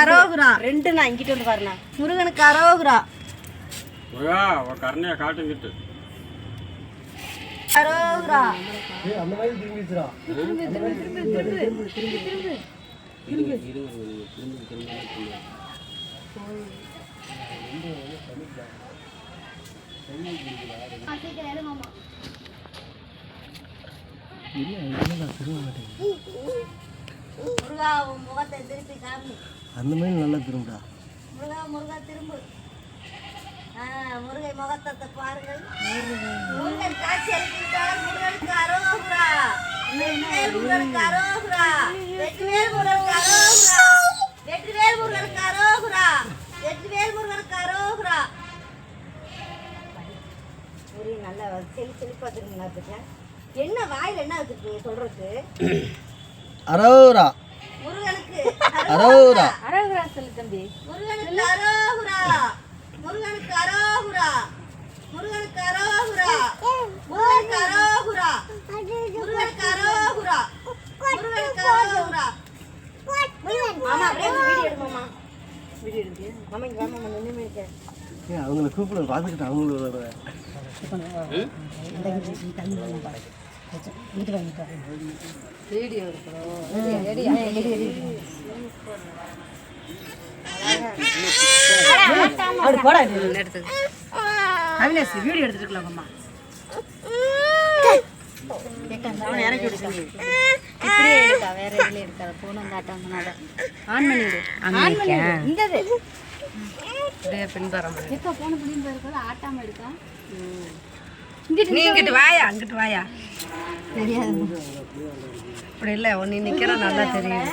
அரோகுரா. ரெண்டு நான் இங்கிட்டு வந்து பாருண்ணா. முருகனுக்கு அரோகுரா. முருகா அவ கருணையை காட்டுங்கிட்டு அரோகுரா. அந்த மாதிரி திரும்பிச்சுடா. முருகா உன் முகத்தை திருப்பி காமி. அந்த மாதிரி நல்லா திரும்புடா. முருகா முருகா திரும்பு. முருகை முகத்தை பாருங்கள். முருகன் காட்சி அளிக்கின்றார். முருகனுக்கு அரோகுரா. முருகனுக்கு அரோகுரா. வெற்றிவேல் முருகனுக்கு அரோகுரா. வெற்றிவேல் முருகனுக்கு அரோகுரா. வெற்றிவேல் முருகனுக்கு அரோகுரா. முருகன் நல்லா செழிப்பா திரும்பினா என்ன வாயில் என்ன வச்சுருக்கீங்க சொல்றதுக்கு? அரோகுரா. முருகனுக்கு அரோகுரா. அரோகுரா சொல்லு தம்பி. முருகனுக்கு அரோகுரா. முருகனுக்கு அரோகுரா. முருகனுக்கு அரோகுரா. முருகனுக்கு அரோகுரா. முருகனுக்கு அரோகுரா. முருகனுக்கு அரோகுரா. மாமா அப்படியே வீடியோ எடு மாமா. வீடியோ எடுங்க மாமா. இங்க வாமா நான் நின்னு இருக்கேன். அவங்கள கூப்பிட பார்த்துக்கிட்டு அவங்களோட வீடியோ எடுக்கணும். அப்படி போடா எடுத்து அவினாசி வீடியோ எடுத்துருக்கலாம் அம்மா. இறக்கி விடுங்க. இப்படியே எடுக்கா, வேற எதுல எடுக்காத. போன காட்டாங்கனால ஆன் பண்ணிடு. இந்த அப்படியே பின்பறம் எப்போ போன பிடின்னு போயிருக்கோம். ஆட்டாம எடுக்கா. நீ இங்கிட்டு வாயா, அங்கிட்டு வாயா. தெரியாது அப்படி இல்லை. நீ நிற்கிற நல்லா தெரியும்.